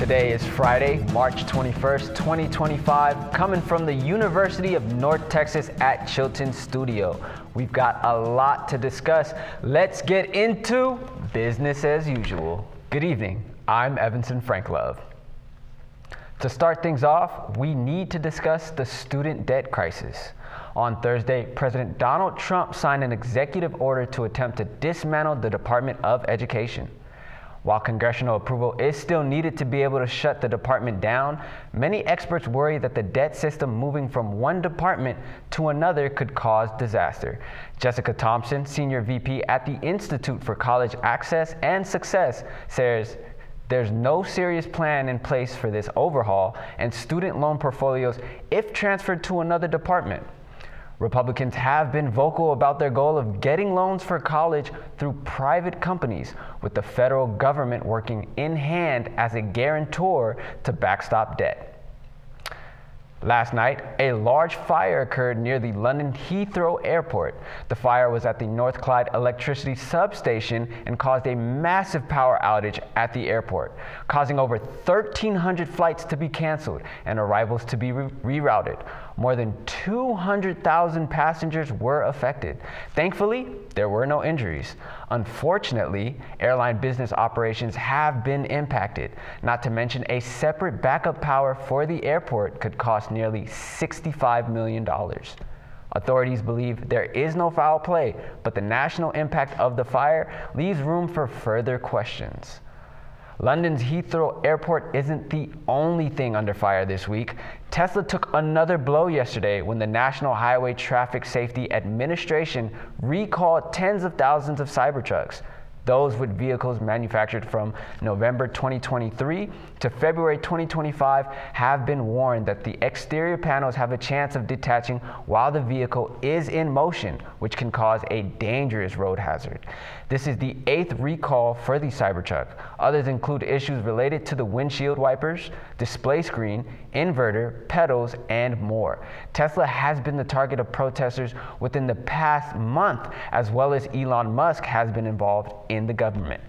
Today is Friday, March 21st, 2025, coming from the University of North Texas at Chilton Studio. We've got a lot to discuss. Let's get into business as usual. Good evening, I'm Evanson Franklove. To start things off, we need to discuss the student debt crisis. On Thursday, President Donald Trump signed an executive order to attempt to dismantle the Department of Education. While congressional approval is still needed to be able to shut the department down, many experts worry that the debt system moving from one department to another could cause disaster. Jessica Thompson, Senior VP at the Institute for College Access and Success, says there's no serious plan in place for this overhaul and student loan portfolios if transferred to another department. Republicans have been vocal about their goal of getting loans for college through private companies, with the federal government working in hand as a guarantor to backstop debt. Last night, a large fire occurred near the London Heathrow Airport. The fire was at the North Clyde electricity substation and caused a massive power outage at the airport, causing over 1,300 flights to be canceled and arrivals to be rerouted. More than 200,000 passengers were affected. Thankfully, there were no injuries. Unfortunately, airline business operations have been impacted, not to mention a separate backup power for the airport could cost nearly $65 million. Authorities believe there is no foul play, but the national impact of the fire leaves room for further questions. London's Heathrow Airport isn't the only thing under fire this week. Tesla took another blow yesterday when the National Highway Traffic Safety Administration recalled tens of thousands of Cybertrucks. Those with vehicles manufactured from November 2023 to February 2025 have been warned that the exterior panels have a chance of detaching while the vehicle is in motion, which can cause a dangerous road hazard. This is the 8th recall for the Cybertruck. Others include issues related to the windshield wipers, display screen, inverter, pedals, and more. Tesla has been the target of protesters within the past month, as well as Elon Musk has been involved in the government.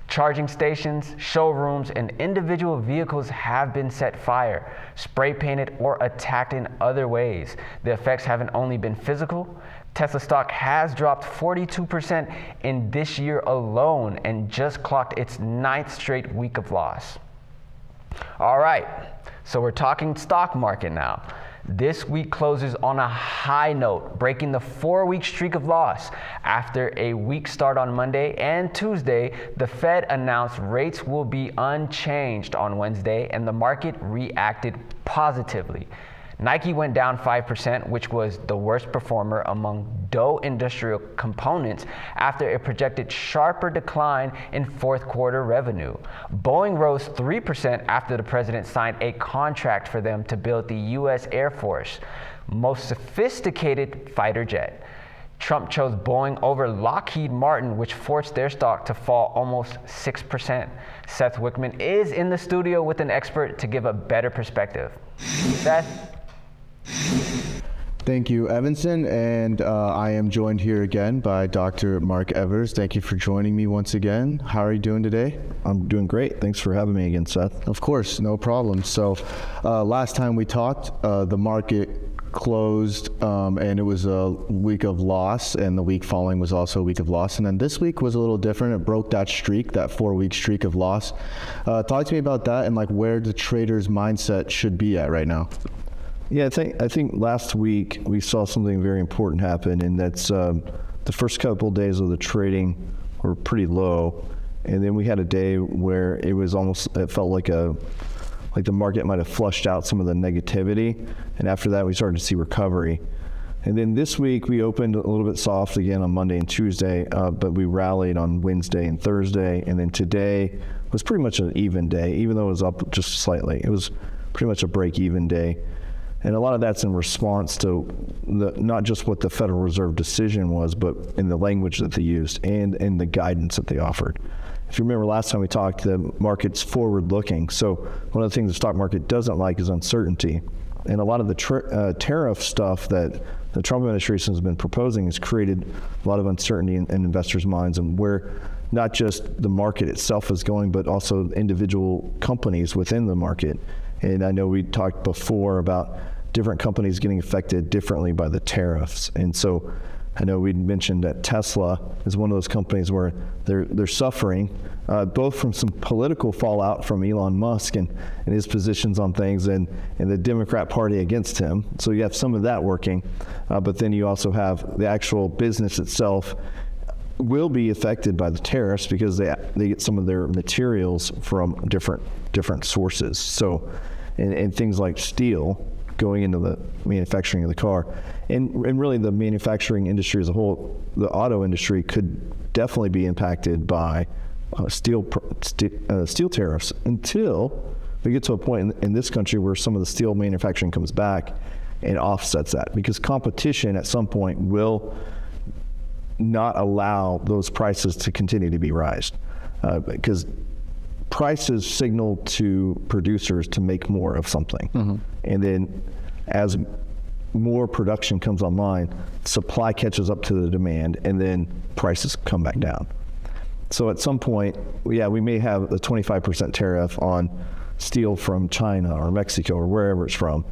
Charging stations, showrooms, and individual vehicles have been set fire, spray painted, or attacked in other ways. The effects haven't only been physical. Tesla stock has dropped 42% in this year alone and just clocked its 9th straight week of loss. All right, so we're talking stock market now. This week closes on a high note, breaking the 4-week streak of loss. After a weak start on Monday and Tuesday, the Fed announced rates will be unchanged on Wednesday, and the market reacted positively. Nike went down 5%, which was the worst performer among Dow industrial components after a projected sharper decline in fourth quarter revenue. Boeing rose 3% after the president signed a contract for them to build the U.S. Air Force most sophisticated fighter jet. Trump chose Boeing over Lockheed Martin, which forced their stock to fall almost 6%. Seth Wickman is in the studio with an expert to give a better perspective. Seth? Thank you, Evanson, and I am joined here again by Dr. Mark Evers. Thank you for joining me once again. How are you doing today? I'm doing great. Thanks for having me again, Seth. Of course, no problem. So last time we talked, the market closed and it was a week of loss, and the week following was also a week of loss. And then this week was a little different. It broke that streak, that 4-week streak of loss. Talk to me about that and like where the trader's mindset should be at right now. Yeah, I think last week we saw something very important happen, and that's the first couple of days of the trading were pretty low, and then we had a day where it was almost, it felt like the market might have flushed out some of the negativity, and after that we started to see recovery. And then this week we opened a little bit soft again on Monday and Tuesday, but we rallied on Wednesday and Thursday, and then today was pretty much an even day, even though it was up just slightly. It was pretty much a break-even day. And a lot of that's in response to not just what the Federal Reserve decision was, but in the language that they used and in the guidance that they offered. If you remember last time we talked, the market's forward-looking. So one of the things the stock market doesn't like is uncertainty. And a lot of the tariff stuff that the Trump administration has been proposing has created a lot of uncertainty in investors' minds and where not just the market itself is going, but also individual companies within the market. And I know we talked before about different companies getting affected differently by the tariffs. And so I know we'd mentioned that Tesla is one of those companies where they're suffering both from some political fallout from Elon Musk and his positions on things and the Democrat Party against him. So you have some of that working, but then you also have the actual business itself will be affected by the tariffs because they get some of their materials from different sources. So, and things like steel going into the manufacturing of the car, and really the manufacturing industry as a whole, the auto industry could definitely be impacted by steel tariffs until we get to a point in this country where some of the steel manufacturing comes back and offsets that, because competition at some point will not allow those prices to continue to be raised, because prices signal to producers to make more of something. And then as more production comes online, supply catches up to the demand, and then prices come back down. So at some point, yeah, we may have a 25% tariff on steel from China or Mexico or wherever it's from.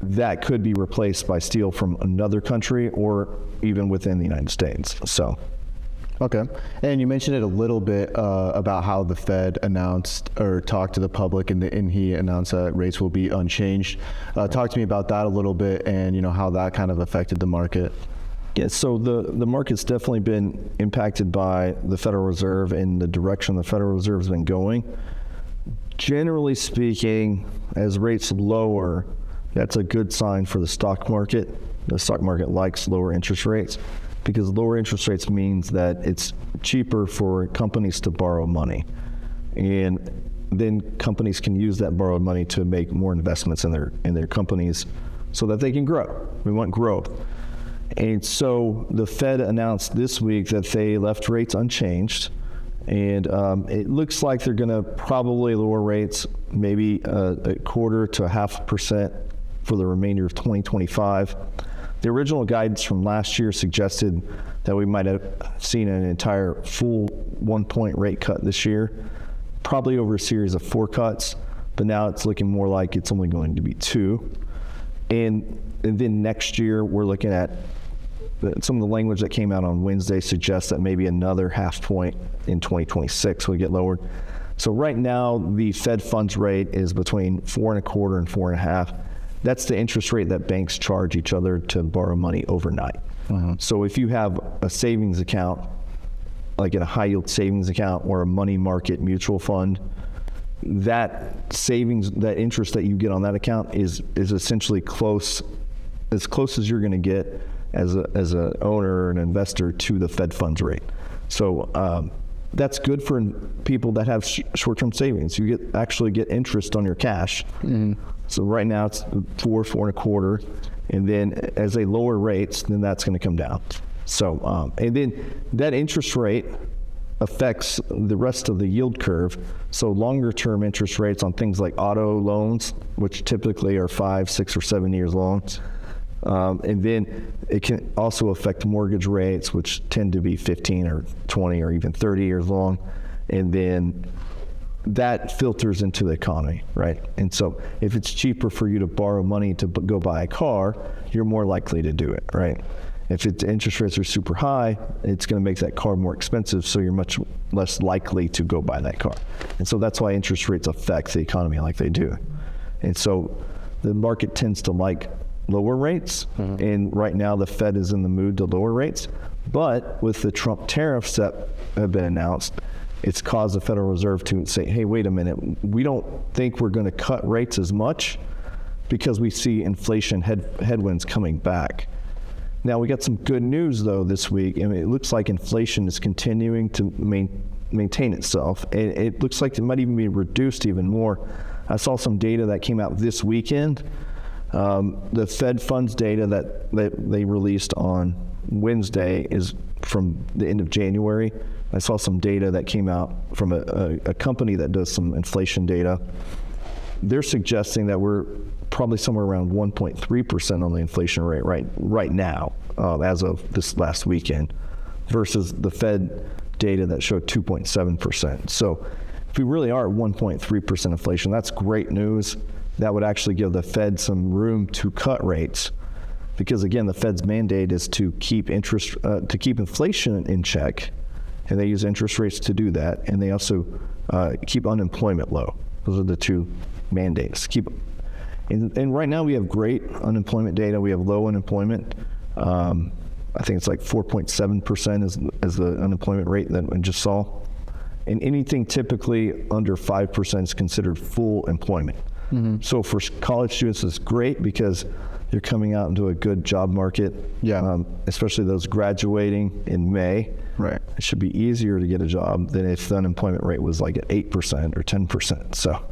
That could be replaced by steel from another country or even within the United States. So. Okay. And you mentioned it a little bit about how the Fed announced or talked to the public, and he announced that rates will be unchanged. Talk to me about that a little bit, and how that kind of affected the market. Yeah, so the market's definitely been impacted by the Federal Reserve and the direction the Federal Reserve has been going. Generally speaking, as rates lower, that's a good sign for the stock market. The stock market likes lower interest rates, because lower interest rates means that it's cheaper for companies to borrow money. And then companies can use that borrowed money to make more investments in their companies so that they can grow. We want growth. And so the Fed announced this week that they left rates unchanged. And it looks like they're gonna probably lower rates maybe a quarter to 0.5% for the remainder of 2025. The original guidance from last year suggested that we might have seen an entire full 1-point rate cut this year, probably over a series of 4 cuts, but now it's looking more like it's only going to be 2. And then next year, we're looking at some of the language that came out on Wednesday suggests that maybe another 0.5 point in 2026 will get lowered. So right now, the Fed funds rate is between 4.25% and 4.5%. That's the interest rate that banks charge each other to borrow money overnight. So if you have a savings account, like in a high yield savings account or a money market mutual fund, that savings, that interest that you get on that account is essentially as close as you're going to get as an owner or an investor to the Fed funds rate. So that's good for people that have short-term savings. You actually get interest on your cash. So right now it's 4.25, and then as they lower rates, then that's going to come down. So and then that interest rate affects the rest of the yield curve. So longer-term interest rates on things like auto loans, which typically are 5, 6, or 7 years long. And then it can also affect mortgage rates, which tend to be 15 or 20 or even 30 years long. And then that filters into the economy, right? And so if it's cheaper for you to borrow money to go buy a car, you're more likely to do it, right? If interest rates are super high, it's going to make that car more expensive, so you're much less likely to go buy that car. And so that's why interest rates affect the economy like they do. And so the market tends to like lower rates, and right now the Fed is in the mood to lower rates. But with the Trump tariffs that have been announced, it's caused the Federal Reserve to say, hey, wait a minute, we don't think we're going to cut rates as much because we see inflation headwinds coming back. Now, we got some good news, though, this week. I mean, it looks like inflation is continuing to maintain itself, and it looks like it might even be reduced even more. I saw some data that came out this weekend. The Fed funds data that they released on Wednesday is from the end of January. I saw some data that came out from a company that does some inflation data. They're suggesting that we're probably somewhere around 1.3% on the inflation rate right now, as of this last weekend, versus the Fed data that showed 2.7%. So if we really are at 1.3% inflation, that's great news. That would actually give the Fed some room to cut rates, because again, the Fed's mandate is to keep inflation in check, and they use interest rates to do that, and they also keep unemployment low. Those are the two mandates. And right now we have great unemployment data. We have low unemployment. I think it's like 4.7% is the unemployment rate that we just saw. And anything typically under 5% is considered full employment. Mm-hmm. So for college students, it's great because they're coming out into a good job market. Yeah. Especially those graduating in May. Right. It should be easier to get a job than if the unemployment rate was like at 8% or 10%. So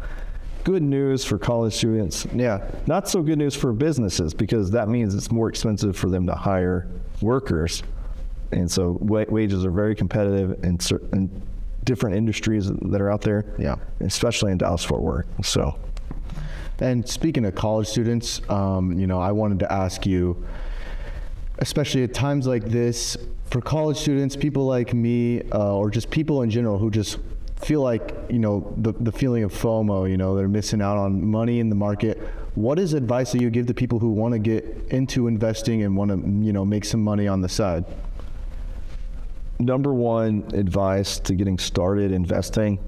good news for college students. Yeah. Not so good news for businesses, because that means it's more expensive for them to hire workers. And so wages are very competitive in certain different industries that are out there. Yeah. Especially in Dallas-Fort Worth. So. And speaking of college students, I wanted to ask you, especially at times like this, for college students, people like me, or just people in general who just feel like, the feeling of FOMO, they're missing out on money in the market. What is advice that you give to people who want to get into investing and want to, make some money on the side? Number one advice to getting started investing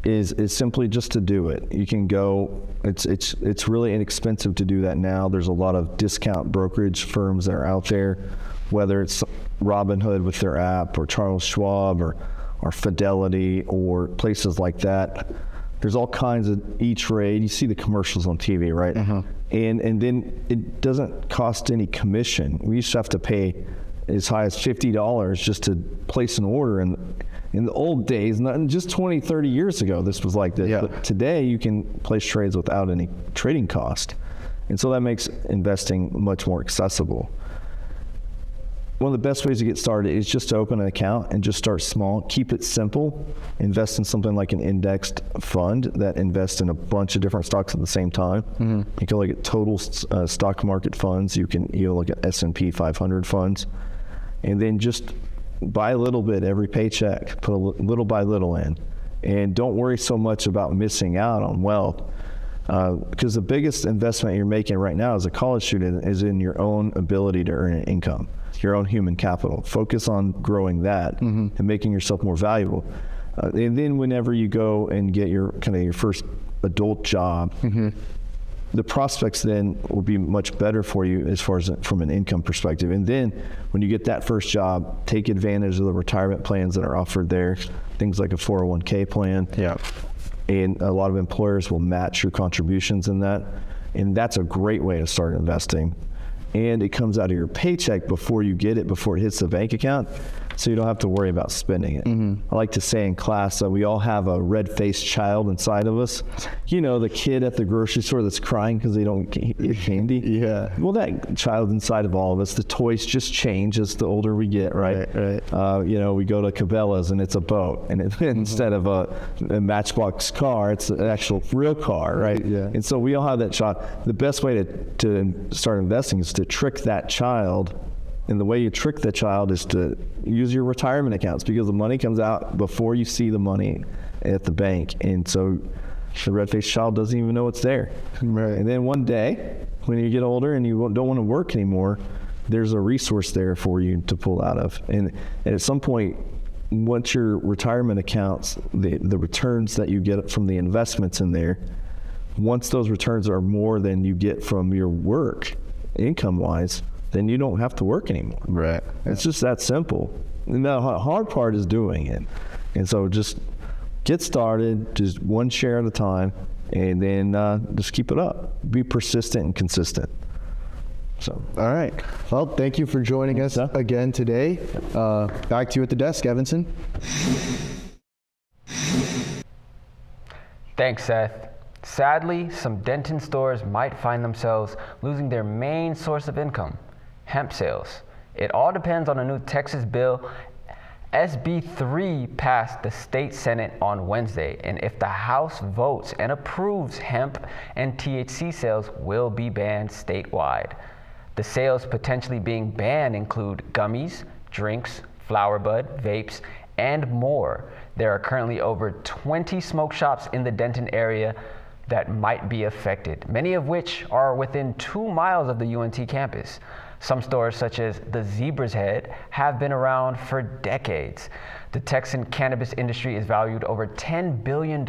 is simply just to do it. You can go, it's really inexpensive to do that now. There's a lot of discount brokerage firms that are out there, whether it's Robinhood with their app, or Charles Schwab, or Fidelity, or places like that. There's all kinds of E-Trade. You see the commercials on TV, right? Uh-huh. And then it doesn't cost any commission. We used to have to pay as high as $50 just to place an order. And in the old days, not just 20, 30 years ago, this was like this. Yeah. But today you can place trades without any trading cost. And so that makes investing much more accessible. One of the best ways to get started is just to open an account and just start small. Keep it simple. Invest in something like an indexed fund that invests in a bunch of different stocks at the same time. Mm-hmm. You can look at total stock market funds. You look at S&P 500 funds. And then just buy a little bit every paycheck. Put a little by little in. And don't worry so much about missing out on wealth. Because the biggest investment you're making right now as a college student is in your own ability to earn an income, your own human capital. Focus on growing that. Mm-hmm. And making yourself more valuable. And then whenever you go and get your first adult job, mm-hmm. the prospects then will be much better for you as far as from an income perspective. And then when you get that first job, take advantage of the retirement plans that are offered there, things like a 401k plan. Yeah. And a lot of employers will match your contributions in that. And that's a great way to start investing. And it comes out of your paycheck before you get it, before it hits the bank account, so you don't have to worry about spending it. Mm-hmm. I like to say in class that we all have a red-faced child inside of us. The kid at the grocery store that's crying because they don't get candy. Yeah. Well, that child inside of all of us, the toys just change as the older we get, right? Right. We go to Cabela's and it's a boat, and instead of a Matchbox car, it's an actual real car, right? Yeah. And so we all have that child. The best way to start investing is to trick that child. And the way you trick the child is to use your retirement accounts, because the money comes out before you see the money at the bank. And so the red-faced child doesn't even know it's there. Right. And then one day, when you get older and you don't want to work anymore, there's a resource there for you to pull out of. And at some point, once your retirement accounts, the returns that you get from the investments in there, once those returns are more than you get from your work, income-wise, then you don't have to work anymore. Right. It's just that simple. And the hard part is doing it. And so just get started, just one share at a time, and then just keep it up. Be persistent and consistent. So. All right. Well, thank you for joining us again today. Back to you at the desk, Evanson. Thanks, Seth. Sadly, some Denton stores might find themselves losing their main source of income, hemp sales. It all depends on a new Texas bill. SB 3 passed the state Senate on Wednesday, and if the House votes and approves, hemp and THC sales will be banned statewide. The sales potentially being banned include gummies, drinks, flower bud, vapes, and more. There are currently over 20 smoke shops in the Denton area that might be affected, many of which are within 2 miles of the UNT campus. Some stores, such as the Zebra's Head, have been around for decades. The Texan cannabis industry is valued over $10 billion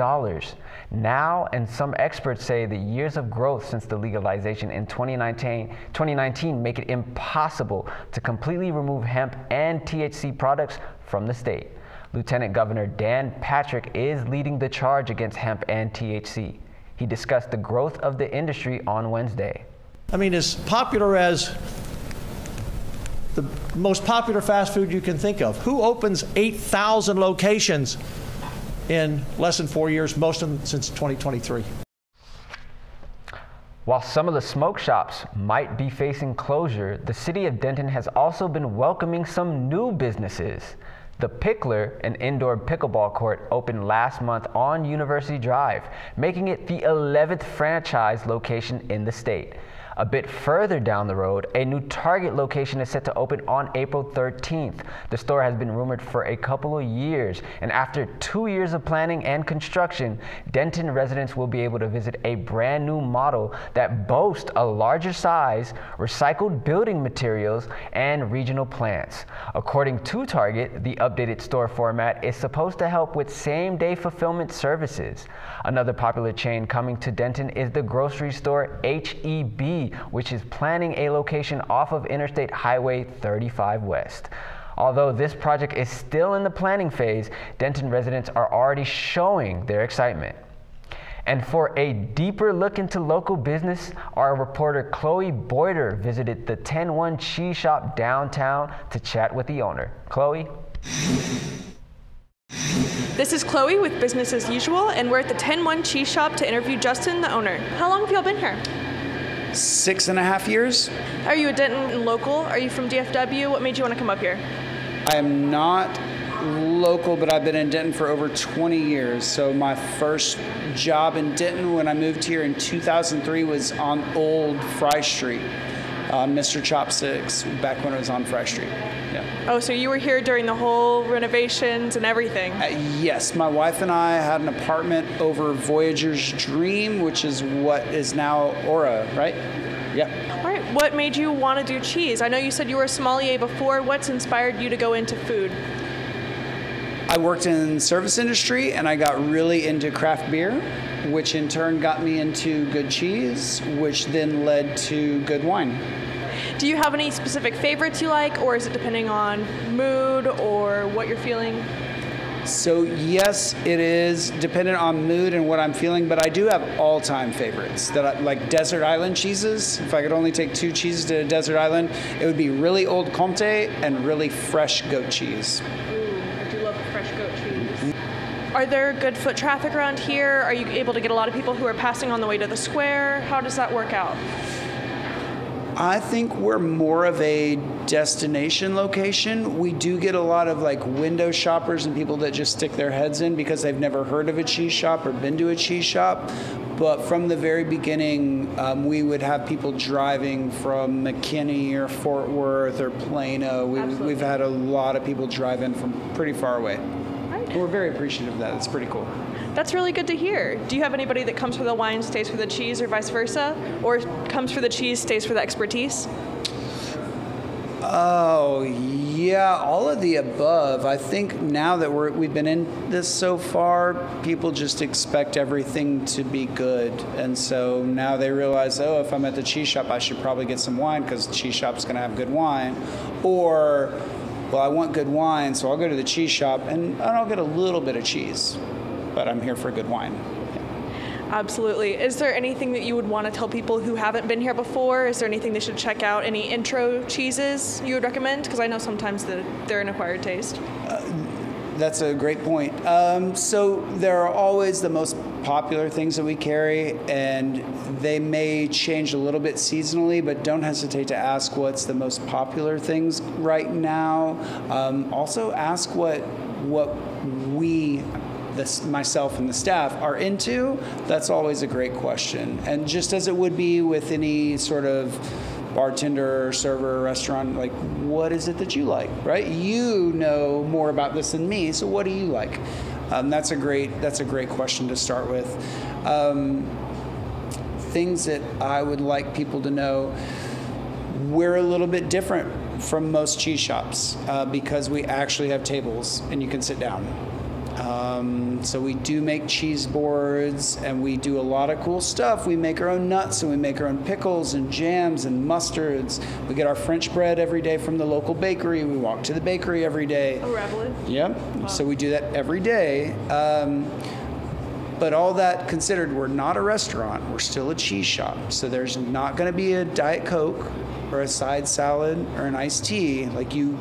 now, and some experts say the years of growth since the legalization in 2019 make it impossible to completely remove hemp and THC products from the state. Lieutenant Governor Dan Patrick is leading the charge against hemp and THC. He discussed the growth of the industry on Wednesday. I mean, as popular as the most popular fast food you can think of. Who opens 8,000 locations in less than 4 years, most of them since 2023? While some of the smoke shops might be facing closure, the city of Denton has also been welcoming some new businesses. The Pickler, an indoor pickleball court, opened last month on University Drive, making it the 11th franchise location in the state. A bit further down the road, a new Target location is set to open on April 13th. The store has been rumored for a couple of years, and after 2 years of planning and construction, Denton residents will be able to visit a brand new model that boasts a larger size, recycled building materials, and regional plants. According to Target, the updated store format is supposed to help with same-day fulfillment services. Another popular chain coming to Denton is the grocery store H-E-B, which is planning a location off of Interstate Highway 35 West. Although this project is still in the planning phase, Denton residents are already showing their excitement. And for a deeper look into local business, our reporter Chloe Boyder visited the 10-1 Cheese Shop downtown to chat with the owner. Chloe? This is Chloe with Business as Usual, and we're at the 10-1 Cheese Shop to interview Justin, the owner. How long have y'all been here? 6.5 years. Are you a Denton local? Are you from DFW? What made you want to come up here? I am not local, but I've been in Denton for over 20 years. So my first job in Denton when I moved here in 2003 was on Old Fry Street, Mr. Chopsticks, back when it was on Fry Street. Yeah. Oh, so you were here during the whole renovations and everything? Yes, my wife and I had an apartment over Voyager's Dream, which is what is now Aura, right? Yeah. All right, what made you want to do cheese? I know you said you were a sommelier before. What's inspired you to go into food? I worked in the service industry and I got really into craft beer, which in turn got me into good cheese, which then led to good wine. Do you have any specific favorites you like, or is it depending on mood or what you're feeling? So yes, it is dependent on mood and what I'm feeling, but I do have all-time favorites that I like. Desert Island cheeses. If I could only take 2 cheeses to a desert island, it would be really Old Comte and really fresh goat cheese. Ooh, I do love fresh goat cheese. Are there good foot traffic around here? Are you able to get a lot of people who are passing on the way to the square? How does that work out? I think we're more of a destination location. We do get a lot of like window shoppers and people that just stick their heads in because they've never heard of a cheese shop or been to a cheese shop. But from the very beginning, we would have people driving from McKinney or Fort Worth or Plano. We've had a lot of people drive in from pretty far away. Right. We're very appreciative of that. It's pretty cool. That's really good to hear. Do you have anybody that comes for the wine, stays for the cheese, or vice versa? Or comes for the cheese, stays for the expertise? Oh, yeah, all of the above. I think now that we've been in this so far, people just expect everything to be good. And so now they realize, oh, if I'm at the cheese shop, I should probably get some wine because the cheese shop's going to have good wine. Or, well, I want good wine, so I'll go to the cheese shop and I'll get a little bit of cheese. But I'm here for good wine. Absolutely. Is there anything that you would want to tell people who haven't been here before? Is there anything they should check out? Any intro cheeses you would recommend? Because I know sometimes they're an acquired taste. That's a great point. So there are always the most popular things that we carry, and they may change a little bit seasonally, but don't hesitate to ask what's the most popular things right now. Also ask what we, myself and the staff, are into. That's always a great question. And just as it would be with any sort of bartender, server, restaurant, like, what is it that you like, right? You know more about this than me, so what do you like? That's a great question to start with. Things that I would like people to know, we're a little bit different from most cheese shops because we actually have tables and you can sit down. So we do make cheese boards and we do a lot of cool stuff. We make our own nuts and we make our own pickles and jams and mustards. We get our French bread every day from the local bakery. We walk to the bakery every day. Oh, Ravelin? Yep. Wow. So we do that every day. But all that considered, we're not a restaurant. We're still a cheese shop. So there's not going to be a Diet Coke or a side salad or an iced tea. Like you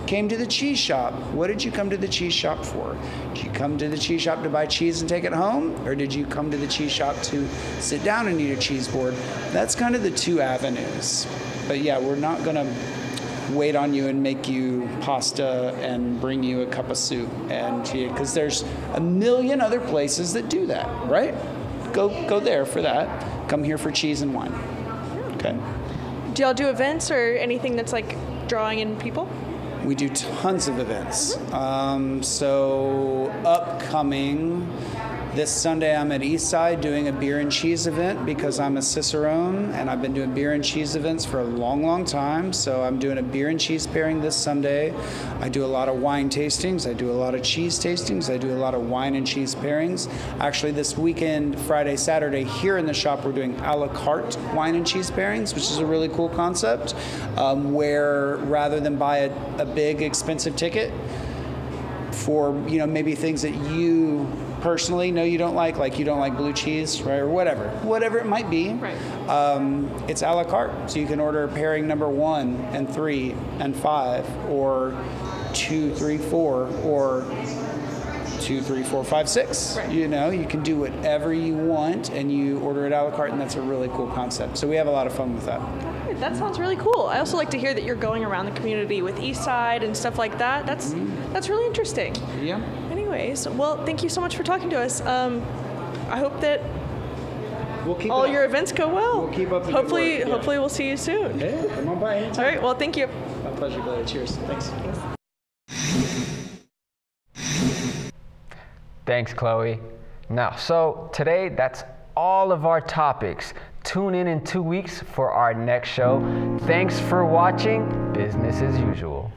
came to the cheese shop. What did you come to the cheese shop for? Did you come to the cheese shop to buy cheese and take it home? Or did you come to the cheese shop to sit down and eat a cheese board? That's kind of the two avenues. But yeah, we're not going to wait on you and make you pasta and bring you a cup of soup and because there's a million other places that do that, right? Go there for that. Come here for cheese and wine. Okay. Do y'all do events or anything that's like drawing in people? We do tons of events. So upcoming this Sunday, I'm at Eastside doing a beer and cheese event because I'm a Cicerone and I've been doing beer and cheese events for a long, long time. So I'm doing a beer and cheese pairing this Sunday. I do a lot of wine tastings. I do a lot of cheese tastings. I do a lot of wine and cheese pairings. Actually, this weekend, Friday, Saturday, here in the shop, we're doing a la carte wine and cheese pairings, which is a really cool concept where rather than buy a big, expensive ticket for, maybe things that you personally know you don't like you don't like blue cheese, right, or whatever it might be. Right. It's a la carte, so you can order pairing number 1 and 3 and 5, or 2, 3, 4, or 2, 3, 4, 5, 6. Right. You can do whatever you want, and you order it a la carte, and that's a really cool concept. So we have a lot of fun with that. That sounds really cool. I also like to hear that you're going around the community with Eastside and stuff like that. That's really interesting. Yeah. Anyways, well, thank you so much for talking to us. I hope that all your events go well. We'll keep up the hopefully, good work. Yeah. Hopefully we'll see you soon. Okay, come on by anytime. All right, well, thank you. My pleasure, Clay. Cheers. Thanks. Thanks, Chloe. Now, so today, that's all of our topics. Tune in 2 weeks for our next show. Thanks for watching. Business as usual.